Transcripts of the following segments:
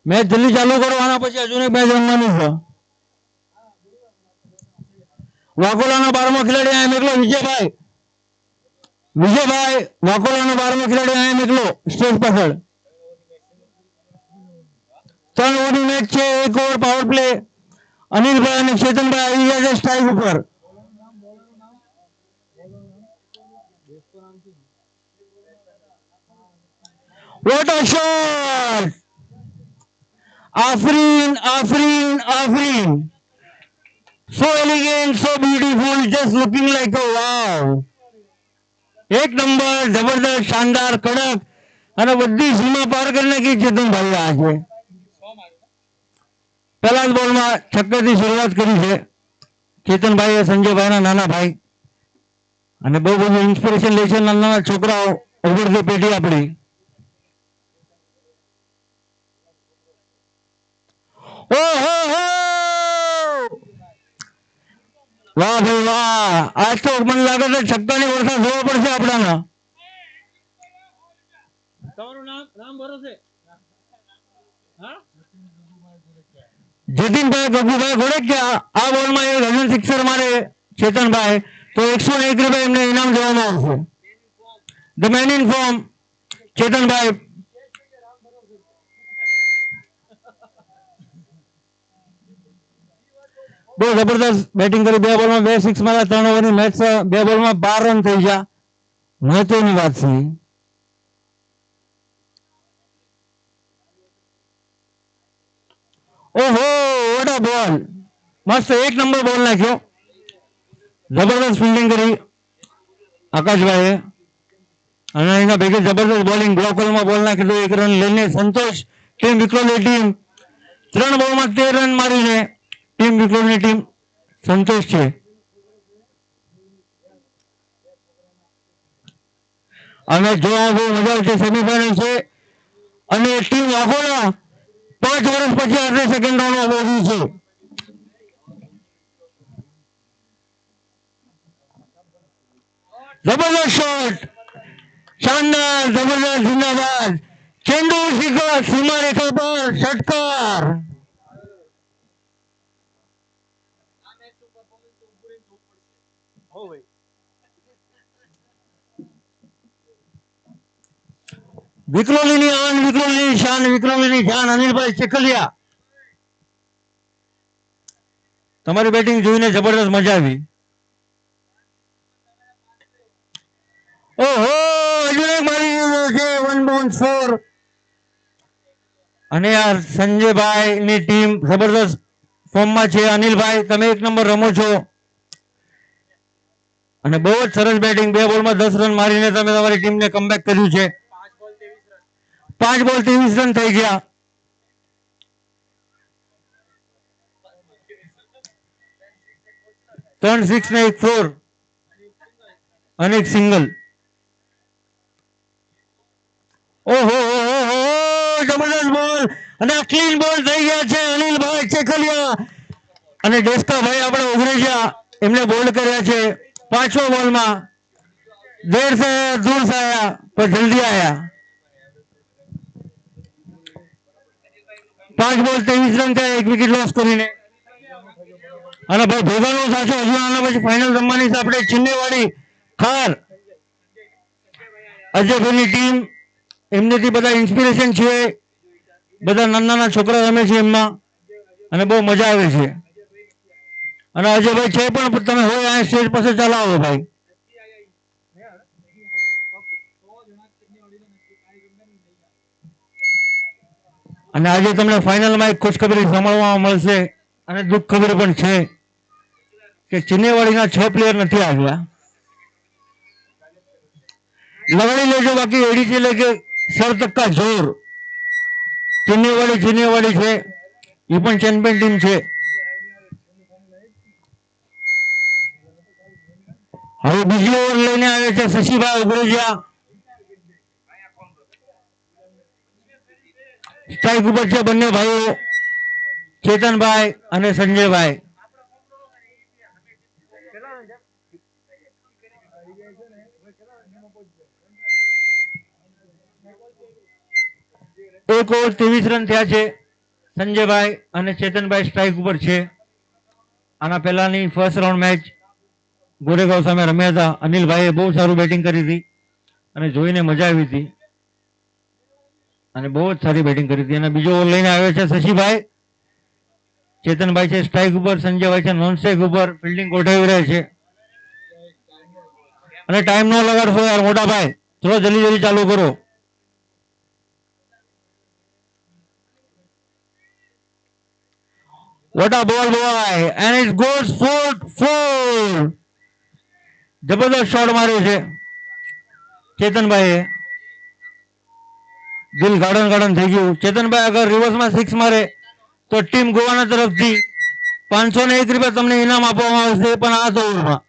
Match જલ્દી ચાલુ કરો, આના પછી હજુ એક મેચ રમવાની છે. વાઘોલાનો 12મો ખેલાડી આયા એકલો વિજયભાઈ. વાઘોલાનો 12મો ખેલાડી આયા એકલો સ્ટેજ પાછળ. 3 ઓવરની મેચ છે. 1 ઓવર પાવર પ્લે. અનિલભાઈ અને ચેતનભાઈ આવી ગયા છે સ્ટ્રાઇક ઉપર. What a shot! Afrin. So elegant, so beautiful, just looking like a wow. एक नंबर, जबरदस्त, शानदार, कड़क અને બધી સીમા પાર કરી નાખી ચેતનભાઈ આજે. પહેલા જ બોલમાં છક્કાથી શરૂઆત કરી છે ચેતનભાઈએ, સંજયભાઈના નાના ભાઈ, અને બહુ બધું ઇન્સ્પિરેશન લે છે નાના છોકરાઓ ઉભરતી પેઢી આપણી. ઓહો, વાહ ભાઈ વાહ! આજ તો મને લાગે છે છક્કાની વરસાદ જોવા પડશે આપણાને. તમારું નામ ભરોસે જતીનભાઈ ગગુભાઈ ઘોડેકિયા. આ બોલમાં એક રન સિક્સર મારે ચેતનભાઈ તો 101 રૂપિયા એમને ઇનામ દેવામાં આવશે. The man in form Chetanbhai. બહુ જબરદસ્ત બેટિંગ કરી. 2 બોલમાં 2 સિક્સ માર્યા. 3 ઓવરની મેચ છે. 2 બોલમાં 12 રન થઈ ગયા. મહત્વની વાત છે. ઓહો, વોટ અ બોલ! મસ્ત 1 નંબર બોલ નાખ્યો. જબરદસ્ત ફિલ્ડિંગ કરી આકાશભાઈએ અને એના ભેગી જબરદસ્ત બોલિંગ. બ્લોકમાં બોલ નાખી દો. 1 રન લઈને સંતોષ. ટીમ વિક્રોની ટીમ 3 બોલમાં 13 રન મારીને ટીમ વિક્રોની ટીમ સંતોષ છે. અને જોવા બહુ મજા આવશે. સેમીફાઈનલ છે અને ટીમ વાઘોલા 5 વર્ષ પછી આજે સેકન્ડ રાઉન્ડમાં પહોંચી છે. જબરદસ્ત શોટ, શાનદાર, જબરદસ્ત, જિંદાબાદ. ચેન્ડુ સીમા રેખા પર ષટકાર. વિક્રોલીની આન, વિક્રોલીની શાન, વિક્રોલીની જાન અનિલભાઈ ચેખલિયા. તમારી બેટિંગ જોઈને જબરદસ્ત મજા આવી. ઓહો, હજુ એક મારી દીધો છે 1.4. અને આ સંજયભાઈ ની ટીમ જબરદસ્ત ફોર્મમાં છે. અનિલભાઈ તમે 1 નંબર રમો છો અને બહુ જ સરસ બેટિંગ. 2 બોલમાં 10 રન મારીને તમે તમારી ટીમને કમબેક કર્યું છે. 5 બોલ 23 રન થઈ ગયા. ત્રણ 6 ને 1 4 અને 1 સિંગલ. ઓહો, જબરદસ્ત બોલ અને ક્લીન બોલ થઈ ગયા છે. અનિલભાઈ ચેખલિયા અને ડેસ્કાભાઈ આપણે ઉઘરેજા એમને બોલ્ડ કર્યા છે. 5મા બોલમાં દેર સે દૂર સે આયા પર જલ્દી આયા. 5 બોલ 23 રન થયા 1 વિકેટ લોસ કરીને. અને ભાઈ ભોગાનો સાચો હજુ આના પછી ફાઇનલ રમવાની છે આપણે ચિન્નેવાડી ખાર અજયભાઈની ટીમ. એમનેથી બધા ઇન્સ્પિરેશન છે. બધા નાના છોકરા રમે છે એમમાં અને બહુ મજા આવે છે. અને અજયભાઈ છે પણ તમે હોય આ સ્ટેજ પાસે ચલાવો ભાઈ. અને આજે તમને ફાઇનલમાં એક ખુશખબરી સાંભળવા મળશે અને દુઃખ ખબર પણ છે કે ચિન્નેવાડીના 6 પ્લેયર નથી આવ્યા. લગાડી લેજો બાકી એડી છે કે સર તક્કા જોર. ચિન્નેવાડી છે એ પણ ચેમ્પિયન ટીમ છે. હવે બીજી ઓવર લઈને આવે છે શશીભાઈ ઉગરેજા. સ્ટ્રાઇક ઉપર છે બંને ભાઈઓ ચેતનભાઈ અને સંજયભાઈ. એક ઓવર 23 રન થયા છે. સંજયભાઈ અને ચેતનભાઈ સ્ટ્રાઇક ઉપર છે. આના પહેલાની ફર્સ્ટ રાઉન્ડ મેચ ગોરેગાંવ સામે રમ્યા હતા. અનિલભાઈએ બહુ સારું બેટિંગ કરી હતી અને જોઈને મજા આવી હતી અને બહુ જ સારી બેટિંગ કરી હતી. અને બીજો ઓવર લઈને આવ્યો છે શશીભાઈ. ચેતનભાઈ છે સ્ટ્રાઇક ઉપર, સંજયભાઈ છે નોન સ્ટ્રાઇક ઉપર. ફિલ્ડિંગ ગોઠવી રહ્યા છે અને ટાઈમ નો લગાડશો યાર મોટા ભાઈ, થોડો જલ્દી જલ્દી ચાલુ કરો. What a ball boy and it goes 4-4. જબરદસ્ત શોટ માર્યો છે ચેતનભાઈએ. દિલ ગાર્ડન ગાર્ડન થઈ ગયું. ચેતનભાઈ અગર રિવર્સમાં 6 મારે તો ટીમ ગોવાના તરફથી 501 રૂપિયા તમને ઇનામ આપવામાં આવશે. પણ આ ઓવરમાં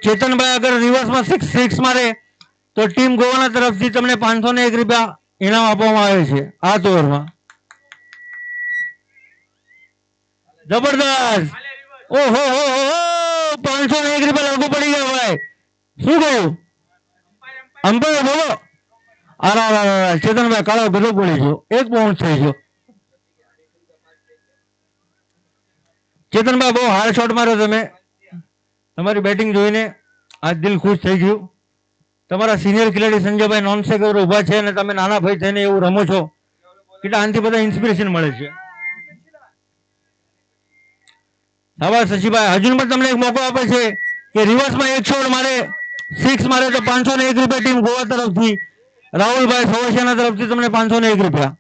ચેતનભાઈ અગર રિવર્સમાં 6 મારે તો ટીમ ગોવાના તરફથી તમને 501 રૂપિયા ઇનામ આપવામાં આવે છે આ ઓવરમાં. જબરદસ્ત. ઓહો 501 રૂપિયા લાગુ પડી ગયા ભાઈ. શું કહ્યું અમ્પાયર બોલો. ચેતનભાઈ કાળો ગધો પડી ગયો. 1 બાઉન્સ થઈ ગયો. ચેતનભાઈ બહુ હાર્ડ શોટ માર્યો તમે. તમારી બેટિંગ જોઈને આજ દિલ ખુશ થઈ ગયું. તમારા સિનિયર ખેલાડી સંજયભાઈ નોન સ્ટ્રાઇકર ઉભા છે અને તમે નાના ભાઈ થઈને એવું રમો છો એટલે આનાથી બધા ઇન્સ્પિરેશન મળે છે. શાબાશ શશીભાઈ. હજુ પણ તમને એક મોકો આપે છે કે રિવર્સમાં 1 શોટ મારે 6 મારે તો 501 રૂપિયા ટીમ ગોવા તરફથી, રાહુલભાઈ સવસિયાના તરફથી તમને 501 રૂપિયા.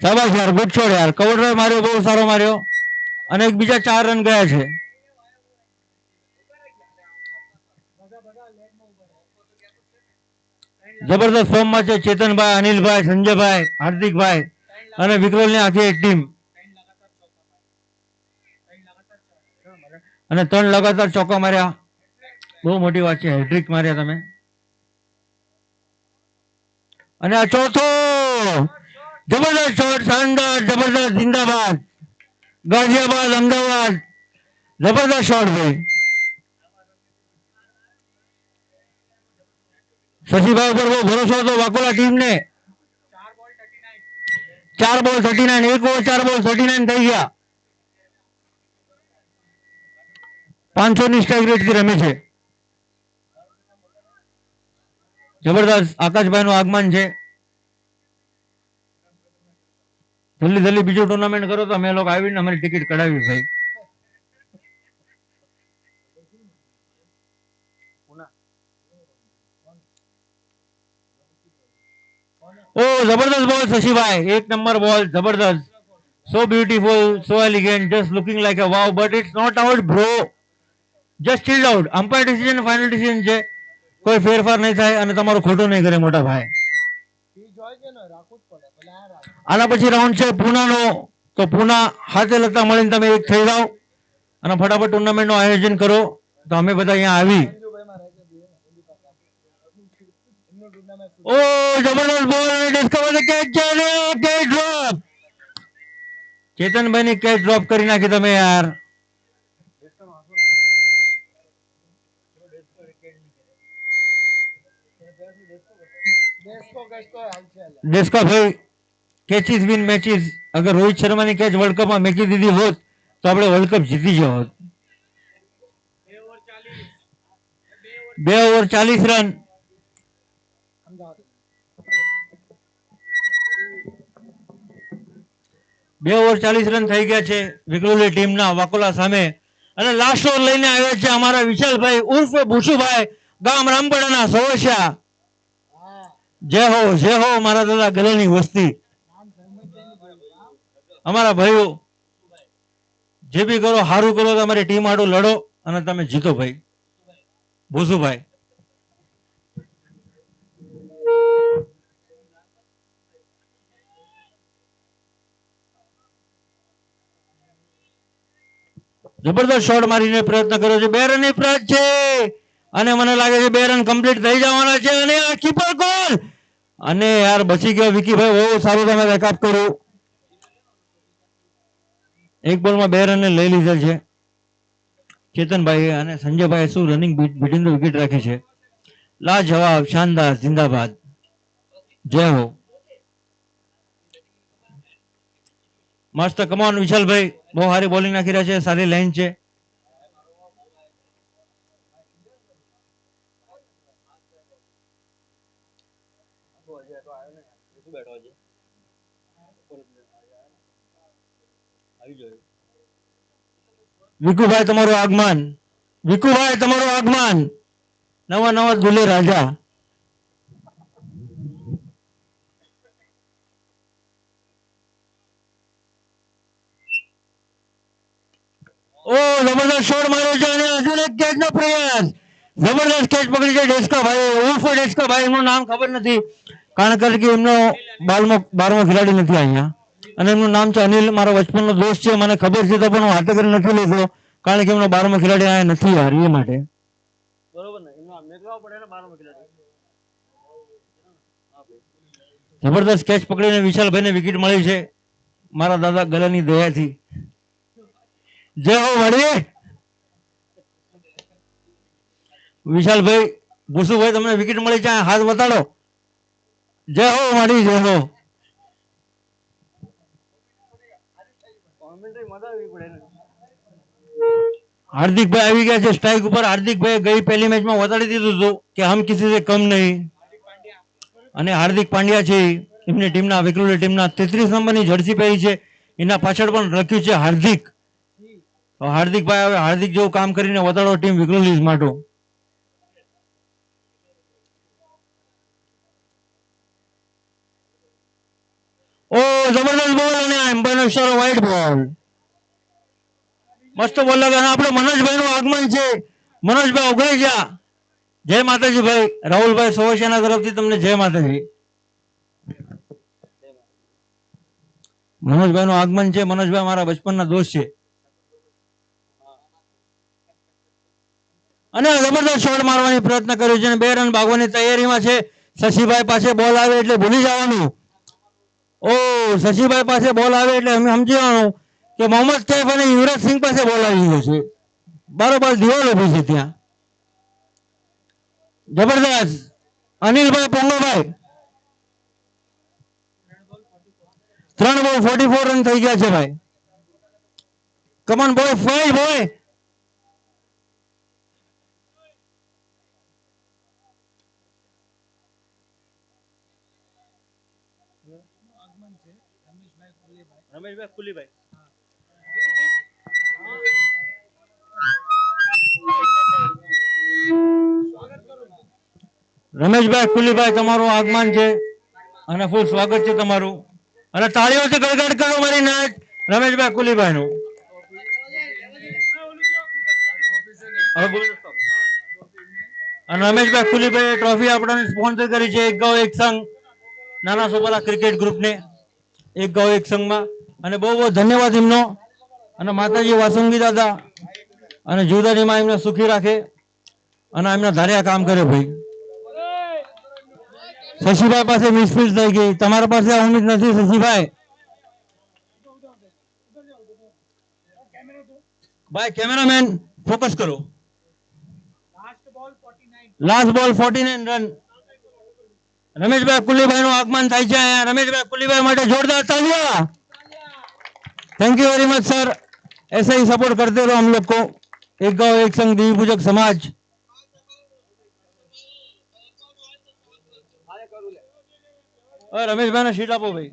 શાબાશ યાર, ગુડ શોટ યાર. કવર ડ્રાઈવ માર્યો, બહુ સારો માર્યો અને એક બીજા 4 રન ગયા છે. જબરદસ્ત ફોર્મમાં છે ચેતનભાઈ, અનિલભાઈ, સંજયભાઈ, હાર્દિકભાઈ અને વિક્રોલની આખી એક ટીમ. અને 3 લગાતાર ચોક્કા માર્યા, બહુ મોટી વાત છે. હેટ્રિક માર્યા તમે. અને આ ચોથો જબરદસ્ત શોટ, શાનદાર, જબરદસ્ત, જિંદાબાદ ગાઝિયાબાદ, અમદાવાદ. જબરદસ્ત શોટ ભાઈ. શશીભાઈ ઉપર બહુ ભરોસો હતો વાકોલા ટીમને. 4 બોલ 39, 1 ઓવર 4 બોલ 39 થઈ ગયા. 500 ની સ્ટ્રાઇક રેટ થી રમે છે. જબરદસ્ત. આકાશભાઈ નું આગમન છે. જલ્દી જલ્દી બીજું ટુર્નામેન્ટ કરો તો અમે લોકો આવીને અમારી ટિકિટ કઢાવી ભાઈ. ઓ જબરદસ્ત બોલ શશીભાઈ, 1 નંબર બોલ. જબરદસ્ત. So beautiful, so elegant, just looking like a wow, but it's not out bro. Just chill out. Umpire decision final decision છે, કોઈ ફેરફાર નહીં થાય અને તમારું ખોટું નહીં કરે મોટા ભાઈ. આના પછી રાઉન્ડ છે પૂનાનો, તો પૂના હાથે લગતા મળીને તમે એક થઈ જાઓ અને ફટાફટ ટુર્નામેન્ટ નું આયોજન કરો તો અમે બધા અહીંયા આવી. ઓ જબરદસ્ત બોલ અને ડિસ્કવર કેચ છે અને કેચ ડ્રોપ. ચેતનભાઈ ની કેચ ડ્રોપ કરી નાખી તમે યાર. ડેસ્કા ભાઈ, કેચીસ વિન મેચીસ. અગર રોહિત શર્માની કેચ વર્લ્ડ કપમાં મેકી દીધી હોત તો આપણે વર્લ્ડ કપ જીતી ગયો હોત. 2 ઓવર 40 રન. બે ઓવર 40 રન થઈ ગયા છે વિક્રોલી ટીમના વાકોલા સામે. અને લાસ્ટ ઓવર લઈને આવ્યા છે અમારા વિશાલભાઈ ઉર્ફ ભૂસુભાઈ, ગામ રામપડાના સવસિયા. જય હો મારા દાદા ગલેની વસ્તી. અમારા ભાઈઓ જે બી કરો સારું કરો, તમારી ટીમ આડું લડો અને તમે જીતો ભાઈ. ભૂસુભાઈ જબરદસ્ત શોટ મારીને પ્રયત્ન કર્યો છે. 2 રનની પ્રયત્ન છે અને મને લાગે છે 2 રન કમ્પ્લીટ થઈ જવાના છે. અને આ કીપર ગોલ અને યાર બચી ગયો વિકીભાઈ, બહુ સારું તમે બેકઅપ કર્યું. 1 બોલમાં 2 રન લઈ લીધેલ છે ચેતનભાઈ. અને સંજયભાઈ શું રનિંગ બીટવીન ધ વિકેટ રાખી છે. लाजवाब, शानदार, जिंदाबाद, जय हो. મસ્ત, કમોન વિશાલભાઈ, બહુ સારી બોલિંગ નાખી રહ્યા છે, સારી લાઈન છે. વિકુભાઈ તમારું આગમન, વિકુભાઈ તમારું આગમન, નવા નવા દુલે રાજા. ઓ જબરદસ્ત શોટ માર્યો છે અને હજુ એક કેચ નો પ્રયાસ. જબરદસ્ત કેચ પકડી છે ડેસ્કાભાઈ, ઉર્ફ ડેસ્કાભાઈ, એમનું નામ ખબર નથી કારણ કે એમનો 12મો ખેલાડી નથી અહીંયા અને એમનું નામ છે અનિલ, મારો બચપનનો દોસ્ત છે, મને ખબર છે તો પણ હું હાથે કરી નથી લેતો કારણ કે એમનો 12મો ખેલાડી અહીંયા નથી યાર, એ માટે. બરોબર ને, એમનો મેઘલાવ પડે ને 12મો ખેલાડી. જબરદસ્ત કેચ પકડીને વિશાલભાઈને વિકેટ મળી છે મારા દાદા ગલાની દયાથી. જય હો વડીએ. વિશાલભાઈ, ભૂસુભાઈ, તમને વિકેટ મળી છે, હાથ બતાડો. જય હો મારી, જય હો. હાર્દિકભાઈ આવી ગયા છે સ્ટ્રાઇક ઉપર. હાર્દિકભાઈ ગઈ પહેલી મેચમાં વતાડી દીધું હતું કે હમ કિસી સે કમ નહીં, અને હાર્દિક પાંડ્યા છે એમની ટીમના, વિક્રોલી ટીમના 33 નંબરની જર્સી પહેરી છે, એના પાછળ પણ લખ્યું છે હાર્દિક. હાર્દિકભાઈ હવે હાર્દિક જેવું કામ કરીને વતાડો ટીમ વિક્રોલીઝ માટે. ઓ જબરદસ્ત બોલ અને એમ્પાયરનો ઇશારો, વાઇડ બોલ. મસ્ત બોલ લાગે અને આપણે મનોજભાઈ નું આગમન છે. મનોજભાઈ ઉઘાઈ ગયા. જય માતાજી ભાઈ. રાહુલભાઈ સોવશિયાના તરફથી તમને જય માતાજી. મનોજભાઈ નું આગમન છે. મનોજભાઈ મારા બચપનના દોસ્ત છે અને જબરદસ્ત શોટ મારવાની પ્રયત્ન કર્યો છે અને 2 રન ભાગવાની તૈયારીમાં છે. શશીભાઈ પાસે બોલ આવે એટલે ભૂલી જવાનું. ઓ શશીભાઈ પાસે બોલ આવે એટલે અમે સમજી જવાનું કે મોહમ્મદ કૈફ અને યુવરાજ સિંહ પાસે બોલ આવી ગયો છે. બરોબર દિવાલ ઉભી છે ત્યાં. જબરદસ્ત અનિલભાઈ પોંગોભાઈ, 3 બોલ 44 રન થઈ ગયા છે ભાઈ. Come on boy, five boy. Rameshbhai Kulibhai, Rameshbhai Kulibhai તમારું આગમન છે અને ફૂલ સ્વાગત છે તમારું અને તાળીઓથી ગડગડ કરો મારી નાચ રમેશભાઈ કુલીભાઈ નું. અને રમેશભાઈ કુલીભાઈ ટ્રોફી આપણને સ્પોન્સર કરી છે એક ગાંવ એક સંઘ નાના સોપારા ક્રિકેટ ગ્રુપને, એક ગાંવ એક સંઘમાં, અને બહુ બહુ ધન્યવાદ એમનો. અને માતાજી વાસુંગી દાદા અને જુદાની માં એમને સુખી રાખે અને એમના ધાર્યા કામ કરે ભાઈ. શશીભાઈ પાસે મિસફિલ્ડ થઈ ગઈ, તમારા પાસે ઉમ્મીદ નથી શશીભાઈ. ભાઈ કેમેરામેન ફોકસ કરો. લાસ્ટ બોલ 49 રન. રમેશભાઈ કુલીભાઈ નું આગમન થાય છે અહીંયા. રમેશભાઈ કુલીભાઈ માટે જોરદાર તાલિયા. Thank you very much sir, ऐसे ही सपोर्ट करते रहो हम लोग को. एक गांव एक संघ देवी पूजक समाज. रमेश भाई ने शीट आपो भाई.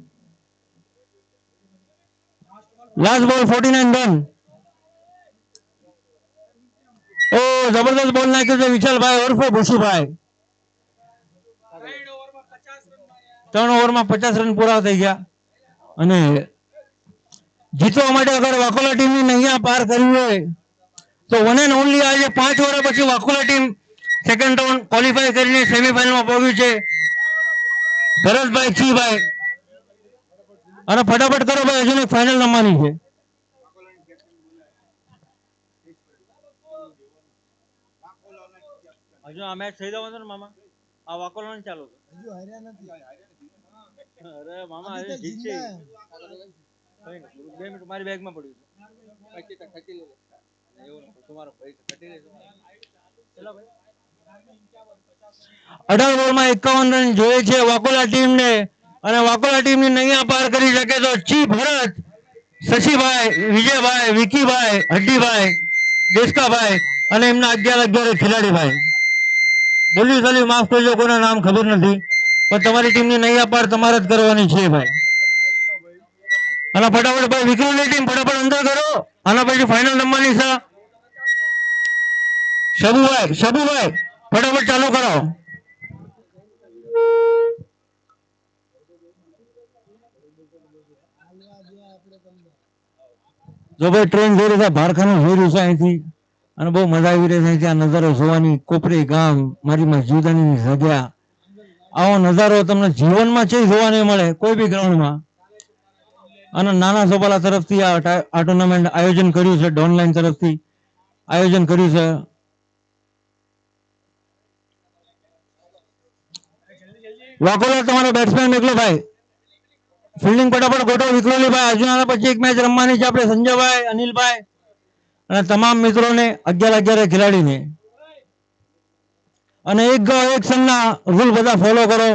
Last ball 49 run. ओ जबरदस्त बोल नाख्यो છે વિશાલભાઈ ઉર્ફે ભૂસુભાઈ. 3 ઓવરમાં 50 રન પૂરા થઈ ગયા અને જીતવા માટે અગર વાકોલા ટીમની નૈયા પાર કરવી હોય તો વન એન્ડ ઓનલી આજે 5 વર્ષ પછી વાકોલા ટીમ સેકન્ડ રાઉન્ડ ક્વોલિફાય કરીને સેમીફાઇનલમાં પહોંચ્યું છે. ભરતભાઈ ચીભાઈ, અને ફટાફટ કરો ભાઈ, હજુ ફાઇનલ રમવાની છે. હજુ આ મેચ થઈ જવાનો ને મામા, આ વાકોલા ને ચાલુ હજુ હાર્યા નથી. અરે મામા હજુ જીતશે. 2 મિનિટ મારી બેગમાં પડ્યું છે. ખટી લે એવું તમારો ભાઈ ખટી લે ચલો ભાઈ. 18 બોલમાં 51 રન જોઈએ છે વાકોલા ટીમને, અને વાકોલા ટીમની નૈયા પાર કરી શકે તો ચી ભરત, શશીભાઈ, વિજયભાઈ, વિકીભાઈ, હड्डीભાઈ, દેશકાભાઈ અને એમના 11 ખેલાડીભાઈ. બોલ્યું ચાલ્યું માફ કરજો, કોના નામ ખબર નથી, પણ તમારી ટીમની નૈયા પાર તમારે જ કરવાની છે ભાઈ. અને ફટાફટ ભાઈ વિક્રમની ટીમ ફટાફટ અંદર કરો. આના પછી ફાઇનલ નંબરની છે શબુભાઈ ફટાફટ ચાલુ કરો. જો ભાઈ ટ્રેન જોઈ રહ્યા ભારખાનું જોઈ રહ્યું છે અહીંથી, અને બહુ મજા આવી રહી છે ત્યાં નજારો જોવાની. કોપરી ગામ, મારી મસ્જિદાની જગ્યા, આવો નજારો તમને જીવનમાં છે જોવા નહીં મળે કોઈ બી ગ્રાઉન્ડમાં. અને નાના સોપાલા તરફથી આ ટુર્નામેન્ટ આયોજન કર્યું છે, ડોનલાઈન તરફથી આયોજન કર્યું છે. વાકોલા તમારો બેટ્સમેન મોકલો ભાઈ, ફિલ્ડિંગ ફટાફટ ગોઠવો વિક્રોલીભાઈ. હજુ આના પછી એક મેચ રમવાની છે આપણે સંજયભાઈ, અનિલભાઈ અને તમામ મિત્રોને 11 ખેલાડીને. અને એક સંઘના રૂલ બધા ફોલો કરો,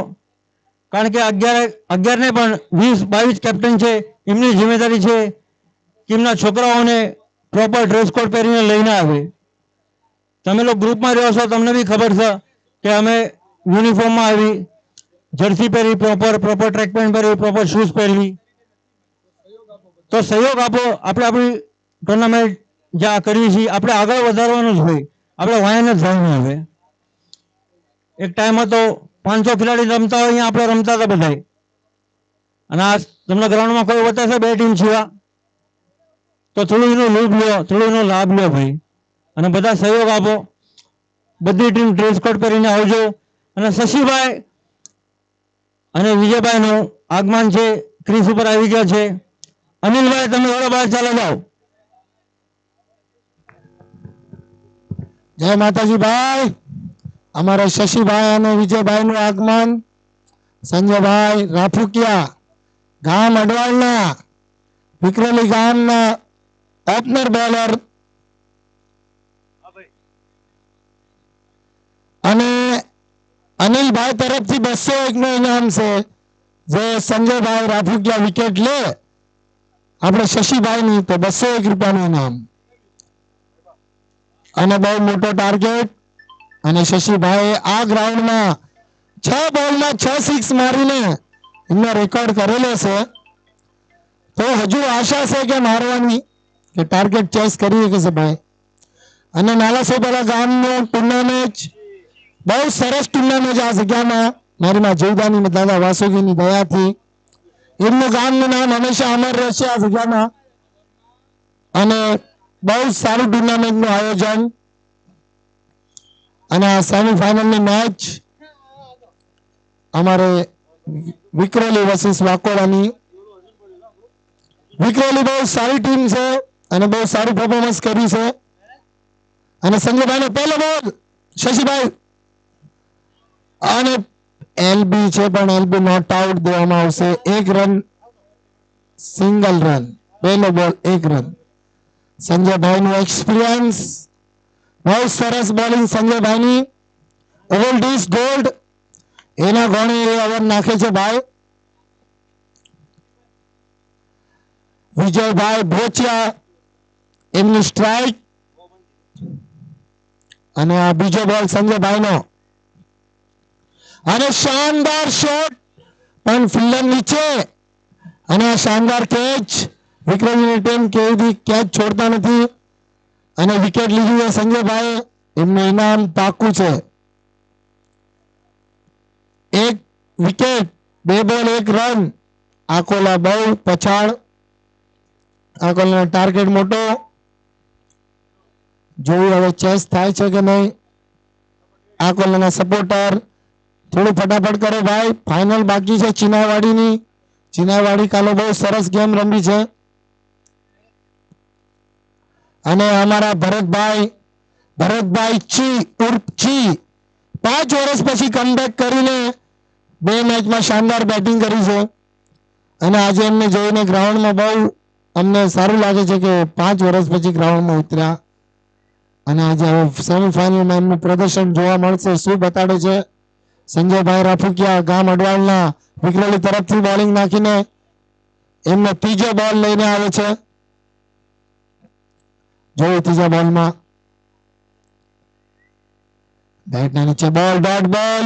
કારણ કે 11 ને પણ 20-22 કેપ્ટન છે, એમની જિમ્મેદારી છે કે એમના છોકરાઓને પ્રોપર ડ્રેસ કોડ પહેરીને લઈને આવે. તમે લોકો ગ્રુપમાં રહ્યો છો, તમને બી ખબર છે કે અમે યુનિફોર્મમાં આવી, જર્સી પહેરી, પ્રોપર ટ્રેક પેન્ટ પહેરી, પ્રોપર શૂઝ પહેરવી. તો સહયોગ આપો. આપણે આપણી ટુર્નામેન્ટ જ્યાં કરીએ છીએ આપણે આગળ વધારવાનું જ હોય, આપણે વાયન જ જવાનું હવે. એક ટાઈમ હતો 500 ખેલાડી રમતા હોય, અહીંયા આપણે રમતા હતા બધા. અને આ તમને ગ્રાઉન્ડમાં કોઈ બતાવશે 2 ટીમ સિવા, તો થોડું એનો લાભ લ્યો, થોડું એનો લાભ લ્યો ભાઈ, અને બધા સહયોગ આપો. બધી ટીમ ડ્રેસ કોડ પહેરીને આવજો. અને શશીભાઈ અને વિજયભાઈનું આગમન છે, ક્રીઝ ઉપર આવી ગયા છે. અનિલભાઈ તમે થોડા બહાર ચાલો જાઓ. જય માતાજી ભાઈ. અમારા શશીભાઈ અને વિજયભાઈનું આગમન. સંજયભાઈ રાફુકિયા, ગામ અડવાળના, વિક્રલી ગામના ઓપનર બોલર, અને અનિલભાઈ તરફથી 201 નું ઇનામ છે. જે સંજયભાઈ રાફુકિયા વિકેટ લે આપણે શશીભાઈની, તો 201 રૂપિયાનું ઇનામ. અને બહુ મોટો ટાર્ગેટ. અને શશીભાઈ આ ગ્રાઉન્ડમાં 6 બોલમાં 6 સિક્સ મારીને એમનો રેકોર્ડ કરેલો છે. તો હજુ આશા છે કે મારવાની, કે ટાર્ગેટ ચેસ કરી શકે છે ભાઈ. અને નાલા સોપાલા ગામનું ટુર્નામેન્ટ બહુ સરસ ટુર્નામેન્ટ આ જગ્યામાં મારી માં જીવદાની દાદા વાસુગીની દયાથી એમનું ગામનું નામ હંમેશા અમર રહેશે આ જગ્યામાં. અને બહુ સારું ટુર્નામેન્ટનું આયોજન. અને આ સેમીફાઇનલની મેચ અમારે વિક્રોલી વર્સિસ વાકોડાની. વિક્રોલી બહુ સારી ટીમ છે અને બહુ સારું પરફોર્મન્સ કર્યું છે. અને સંજયભાઈનો પહેલો બોલ શશીભાઈ, અને એલબી છે પણ એલબી નોટ આઉટ દેવામાં આવશે. 1 રન, સિંગલ રન, પહેલો બોલ 1 રન. સંજયભાઈનું એક્સપિરિયન્સ, બહુ સરસ બોલિંગ સંજયભાઈની. ઓલ્ડ ઇઝ ગોલ્ડ, એના ગણે એ ઓવર નાખે છે ભાઈ. વિજયભાઈ ભોચિયા, એમની સ્ટ્રાઇક. અને આ બીજો બોલ સંજયભાઈનો, અને શાનદાર શોટ પણ ફિલ્ડર નીચે. અને આ શાનદાર કેચ. વિક્રમની ટીમ કેવી કેચ છોડતા નથી અને વિકેટ લીધી છે સંજયભાઈ. એમનું ઇનામ પાકું છે. 1 વિકેટ, 2 બોલ 1 રન. આકોલા બહુ પછાડ. આકોલાનો ટાર્ગેટ મોટો. જોયું હવે ચેસ થાય છે કે નહીં. આકોલાના સપોર્ટર થોડું ફટાફટ કરો ભાઈ, ફાઇનલ બાકી છે ચિનાવાડીની. ચિનાવાડી કાલે બહુ સરસ ગેમ રમી છે. અને અમારા ભરતભાઈ ચી ઉર્ફ ચી 5 વર્ષ પછી કમબેક કરીને 2 મેચમાં શાનદાર બેટિંગ કરી છે. અને આજે એમને જોઈને ગ્રાઉન્ડમાં બહુ અમને સારું લાગે છે કે 5 વર્ષ પછી ગ્રાઉન્ડમાં ઉતર્યા. અને આજે સેમીફાઇનલમાં એમનું પ્રદર્શન જોવા મળશે. શું બતાડે છે સંજયભાઈ રાફુકિયા ગામ અડવાલના વિક્રોલી તરફથી બોલિંગ નાખીને એમનો ત્રીજો બોલ લઈને આવે છે. જોયું ત્રીજા બોલમાં બેટના નીચે બોલ, ડોટ બોલ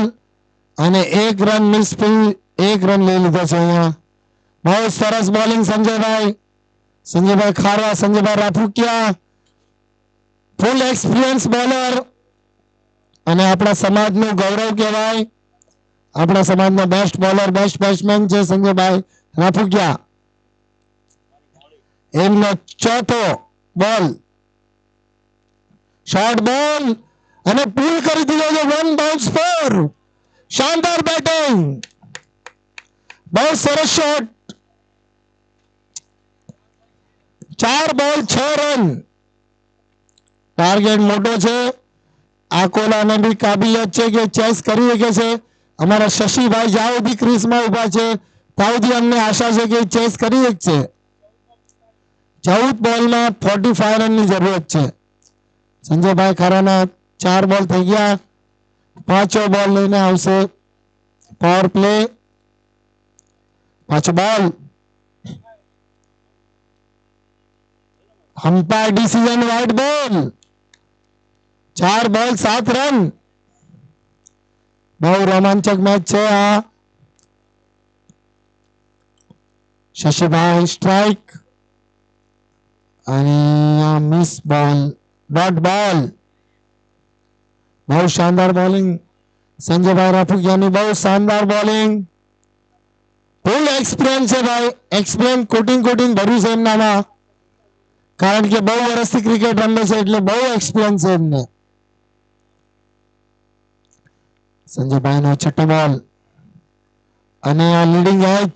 અને 1 રન મિસફિલ્ડ, 1 રન લઈ લીધો છે અહીંયા. બહુ સરસ બોલિંગ સંજયભાઈ ખારવા, સંજયભાઈ રાફુકિયા, ફૂલ એક્સપિરિયન્સ બોલર અને આપણા સમાજનું ગૌરવ કહેવાય. આપણા સમાજનો બેસ્ટ બોલર, બેસ્ટ બેટ્સમેન છે સંજયભાઈ રાફુકિયા. એમનો ચોથો બોલ, શોર્ટ બોલ અને પુલ કરી દીધો છે. 1 બાઉન્સ 4. શાનદાર બેટિંગ, બહુ સરસ શોટ. 4 બોલ 6 રન. ટાર્ગેટ મોટો છે. આકોલાને બી કાબિલિયત છે કે ચેસ કરી શકે છે. અમારા શશીભાઈ જ્યાં સુધી ક્રીઝમાં ઉભા છે ત્યાં સુધી અમને આશા છે કે ચેસ કરી શકશે. 14 બોલમાં 45 રનની જરૂરત છે. સંજયભાઈ ખારાના 4 બોલ થઈ ગયા. 5સો બોલ લઈને આવશે પાવર પ્લે. 5 બોલ, અમ્પાયર ડિસિઝન વ્હાઇટ બોલ. 4 બોલ 7 રન. બહુ રોમાંચક મેચ છે આ. શશીભાઈ સ્ટ્રાઇક અને આ મિસ બોલ, ડોટ બોલ. બહુ શાનદાર બોલિંગ સંજયભાઈ રાફુકિયાની, બહુ શાનદાર બોલિંગ. ફૂલ એક્સપિરિયન્સ છે ભાઈ, એક્સપિરિયન્સ કોટિંગ ભર્યું છે એમનામાં, કારણ કે બહુ વર્ષથી ક્રિકેટ રમે છે એટલે બહુ એક્સપિરિયન્સ છે એમને. સંજયભાઈનો છઠ્ઠો બોલ અને આ લીડિંગ એજ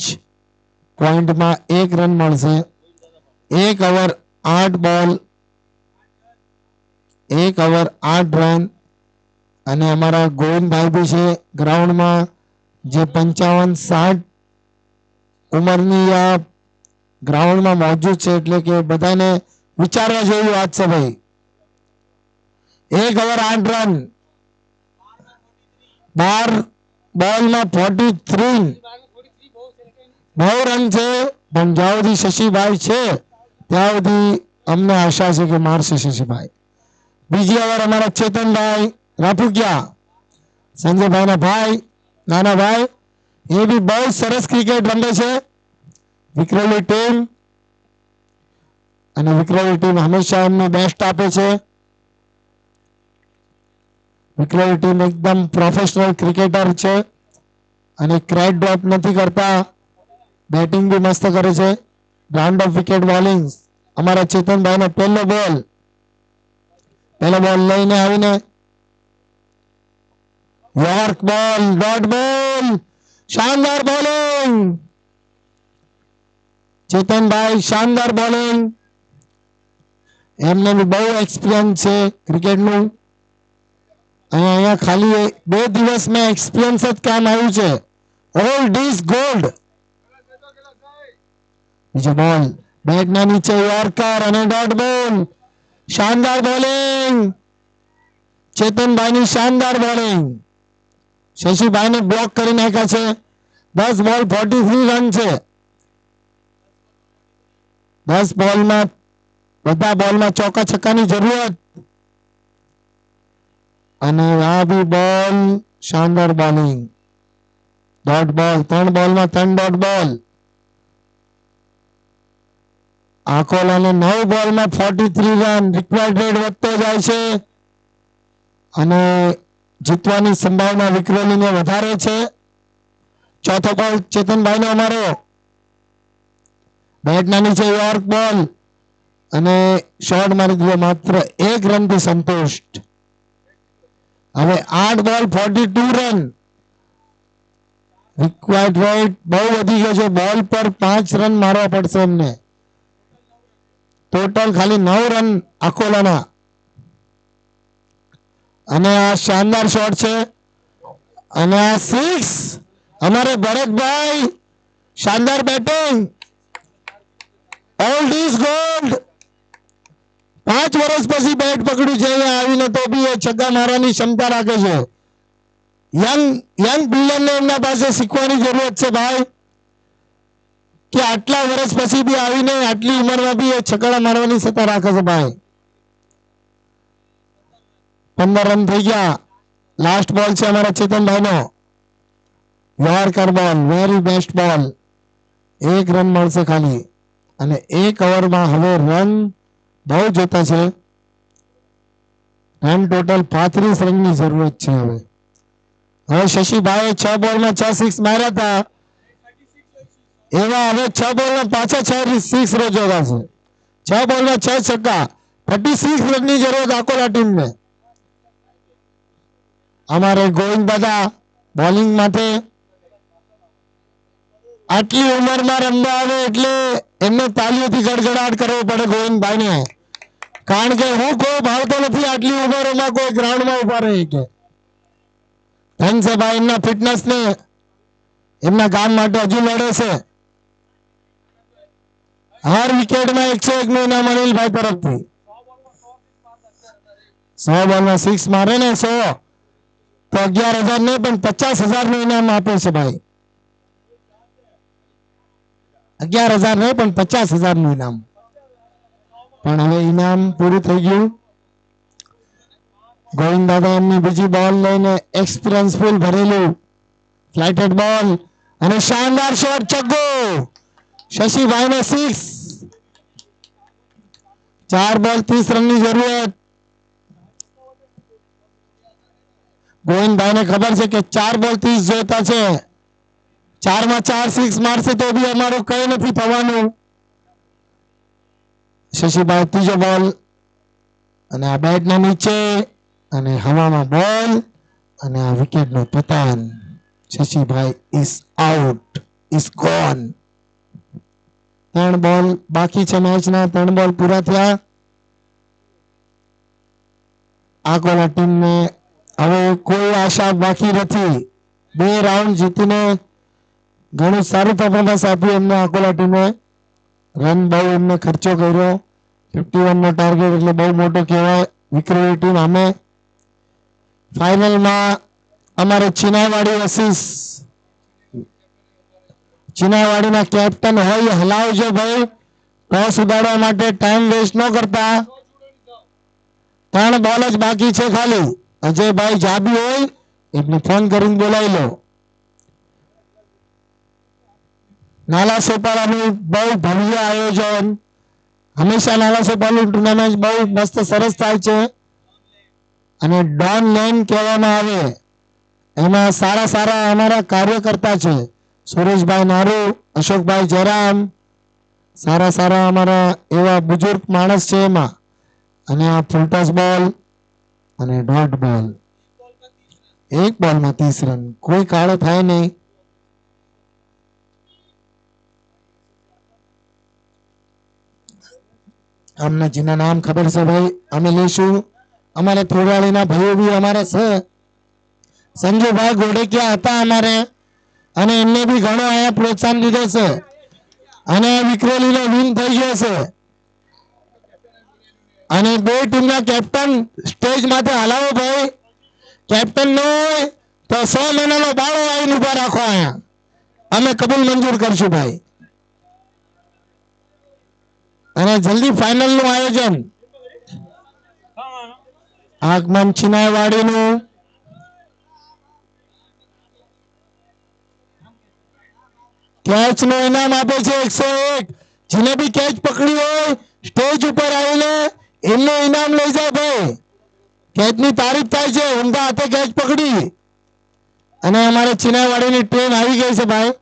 પોઈન્ટમાં 1 રન મળશે. 1 ઓવર 8 બોલ, 1 ઓવર 8 રન. અને અમારા ગોવિંદભાઈ બી છે ગ્રાઉન્ડમાં, જે 55-60 ઉંમરની આ ગ્રાઉન્ડમાં મોજૂદ છે, એટલે કે બધાને વિચારવા જેવી વાત છે ભાઈ. 1 ઓવર 8 રન, 12 બોલમાં 43. બહુ રન છે, પણ જ્યાં સુધી શશીભાઈ છે ત્યાં સુધી અમને આશા છે કે મારશે શશીભાઈ. બીજી ઓવર અમારા ચેતનભાઈ રાફુકિયા, સંજયભાઈના ભાઈ, નાના ભાઈ, એ બી બહુ સરસ ક્રિકેટ રમે છે. વિક્રોલી ટીમ, અને વિક્રોલી ટીમ હંમેશા એમને બેસ્ટ આપે છે. વિક્રોલી ટીમ એકદમ પ્રોફેશનલ ક્રિકેટર છે અને ક્રેક ડ્રોપ નથી કરતા. બેટિંગ બી મસ્ત કરે છે. રાઉન્ડ ઓફ વિકેટ બોલિંગ અમારા ચેતનભાઈનો પહેલો બોલ લઈને આવીને યોર્ક બોલ, ડોટ બોલ. શાનદાર બોલિંગ ચેતનભાઈ, શાનદાર બોલિંગ. એમને બી બહુ એક્સપિરિયન્સ છે ક્રિકેટનું. અહીંયા ખાલી 2 દિવસમાં એક્સપિરિયન્સ જ કામ આવ્યું છે. Old is gold. બીજો બોલ, બેટના નીચે યોર્કર અને ડોટ બોલ. શાનદાર બોલિંગ ચેતનભાઈની, શાનદાર બોલિંગ. શશીભાઈને બ્લોક કરી નાખ્યા છે. 10 બોલ 43 રન છે. 10 બોલમાં બધા બોલમાં ચોકા છક્કાની જરૂરત. અને આ બી બોલ, શાનદાર બોલિંગ, ડોટ બોલ. 3 બોલમાં 3 ડોટ બોલ. આકોલાને 9 બોલમાં 43 રન. રિક્વાયર્ડ રેટ વધતો જાય છે અને જીતવાની સંભાવના વિક્રોલીને વધારે છે. ચોથો બોલ ચેતનભાઈનો અમારો, બેટના નીચે યોર્ક બોલ અને શોર્ટ મારી દીધો. માત્ર 1 રનથી સંતુષ્ટ. હવે 8 બોલ 42 રન. રિક્વાયર્ડ રેટ બહુ વધી ગયો છે. બોલ પર 5 રન મારવા પડશે એમને. ટોટલ ખાલી 9 રન અકોલાના. અને આ શાનદાર શોટ છે અને આ 6 અમારે ભરતભાઈ, શાનદાર બેટિંગ. Old is gold. 5 વર્ષ પછી બેટ પકડ્યું છે અહીંયા આવીને તો બી એ છગ્ગા મારવાની ક્ષમતા રાખે છે. યંગ બિલ્ડરને એમના પાસે શીખવાની જરૂરત છે ભાઈ, કે આટલા વર્ષ પછી બી આવીને આટલી ઉંમરમાં બી એ છગ્ગા મારવાની સત્તા રાખે છે ભાઈ. 15 રન થઈ ગયા. લાસ્ટ બોલ છે અમારા ચેતનભાઈનો. યોર્કર બોલ, વેરી બેસ્ટ બોલ. 1 રન મળશે ખાલી અને 1 ઓવરમાં હવે રન બહુ જોતા છે. રન ટોટલ 35 રનની જરૂરત છે. હવે શશીભાઈએ 6 બોલમાં 6 સિક્સ માર્યા હતા, એવા હવે 6 બોલમાં પાછા 6 સિક્સ જોતા છે. 6 બોલમાં 6 છક્કા, 36 રનની જરૂરત અકોલા ટીમને. અમારે ગોવિંદ દાદા બોલિંગ માટે આટલી ઉંમરમાં રમવા આવે એટલે એમને તાલીઓથી ગડગડાટ કરવો પડે ગોવિંદભાઈને, કારણ કે હું કોઈ ભાવતો નથી આટલી ઉંમરમાં કોઈ ગ્રાઉન્ડમાં ઉભા રહે કે ધન છે ભાઈ એમના ફિટનેસ ને એમના ગામ માટે હજુ લડે છે. હર વિકેટમાં 101 નું ઇનામ અનિલભાઈ તરફથી. 100 બોલમાં 6 મારે ને 100 તો 11,000 નહીં પણ 50,000 નું ઇનામ આપે છે ભાઈ. 11,000 નહીં પણ 50,000 નું ઇનામ. પણ હવે ઇનામ પૂરું થઈ ગયું. ગોવિંદ દાદા એમની બીજી બોલ લઈને એક્સપિરિયન્સ ફૂલ ભરેલું ફ્લાઇટેડ બોલ અને શાનદાર શોટ, છગ્ગો. શશીભાઈને 6. 4 બોલ 30 રનની જરૂરત. ગોવિંદભાઈને ખબર છે કે 4 બોલ 30 જોતા છે. 4 માં 4 સિક્સ મારશે તો બી અમારું કઈ નથી થવાનું. શશીભાઈ ત્રીજો બોલ અને આ બેટના નીચે અને હવામાં બોલ અને આ વિકેટનો પતન. શશીભાઈ ઇઝ આઉટ, ઇઝ ગોન. 3 બોલ બાકી છે મેચના. 3 બોલ પૂરા થયા. આકોલા ટીમને હવે કોઈ આશા બાકી નથી. 2 રાઉન્ડ જીતીને ઘણું સારું પરફોર્મન્સ આપ્યું એમને આકોલા ટીમે. રન બહુ એમને ખર્ચો કર્યો. 51 નો ટાર્ગેટ એટલે બહુ મોટો કહેવાય. વિક્રમી ટીમ અમે ફાઇનલમાં અમારે ચિનાવાડી આશીષ, ચિનાવાડીના કેપ્ટન હોય હલાવજો ભાઈ. ટોસ ઉડાડવા માટે ટાઈમ વેસ્ટ ન કરતા. 3 બોલ જ બાકી છે ખાલી. અજયભાઈ જાબી હોય એટલે ફોન કરીને બોલાવી લો. નાલા સોપારાનું બહુ ભવ્ય આયોજન. હંમેશા નાલા સોપારાનું ટુર્નામેન્ટ બહુ મસ્ત સરસ થાય છે અને ડોન લેન કહેવામાં આવે. એમાં સારા સારા અમારા કાર્યકર્તા છે. સુરેશભાઈ નારુ, અશોકભાઈ જયરામ, સારા સારા અમારા એવા બુજુર્ગ માણસ છે એમાં. અને આ ફૂલટોસ બોલ અને ડોટ બોલ. 1 બોલમાં 30 રન. કોઈ કાળો થાય નહીં. અમને જેના નામ ખબર છે ભાઈ અમે લઈશું. અમારે થોરાળીના ભાઈઓ બી અમારે છે. સંજુભાઈ ગોડેકિયા હતા અમારે અને એમને બી ઘણો અહીંયા પ્રોત્સાહન લીધો છે અને વિક્રોલીનો વિન થઈ ગયો છે. અને 2 ટીમના કેપ્ટન સ્ટેજ માથે હલાવો ભાઈ. કેપ્ટન નો હોય તો 100 મહિનાનો બાળો આવીને ઉભા રાખો અહીંયા. અમે કબૂલ મંજૂર કરશું ભાઈ. અને જલ્દી ફાઇનલ નું આયોજન. આગમન ચિનાવાડીનું. કેચ નું ઇનામ આપે છે 101. જેને બી કેચ પકડી હોય સ્ટેજ ઉપર આવીને એમનું ઇનામ લઈ જાય ભાઈ. કેચ ની તારીફ થાય છે. ઊંધા હાથે કેચ પકડી અને અમારે ચિનાવાડીની ટ્રેન આવી ગઈ છે ભાઈ.